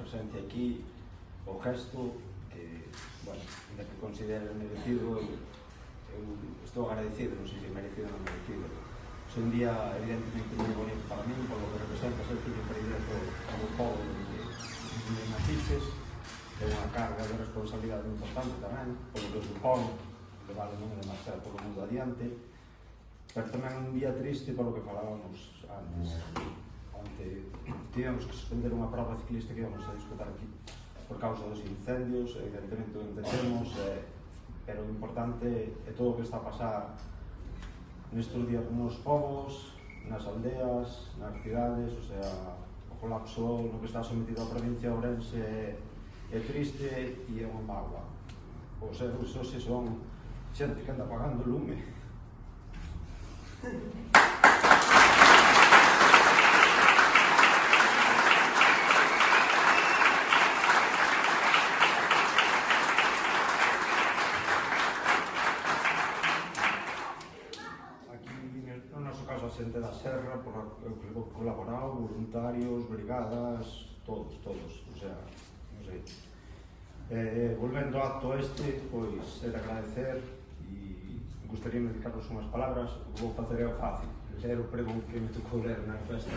presencia aquí, o gesto, que, bueno, ainda que considere merecido, eu estou agradecido, non sei se merecido ou non merecido. É un día evidentemente moi bonito para min, polo que representa ser fillo predilecto ao povo de Matices, é unha carga de responsabilidade importante tamén, polo que supón levar o nome de Marcelo polo mundo adiante, pero tamén un día triste polo que falábamos antes. Onte tivemos que suspender unha prova ciclista que íbamos a disputar aquí por causa dos incendios, evidentemente o entendemos, pero o importante é todo o que está a pasar nestes días nos povos, nas aldeas, nas cidades, o sea, o colapso no que está sometido a provincia de Ourense é triste e é unha mágoa. Os erros hoxe son xente que anda apagando o lume. No noso caso a xente da Serra, por que colaborado, voluntarios, brigadas, todos, o sea, non sei. Volvendo ao acto este, pois, é de agradecer e gustaríame dedicaros unhas palabras, o que vou facer é o fácil, ler o pregón que me tocou ler na festa.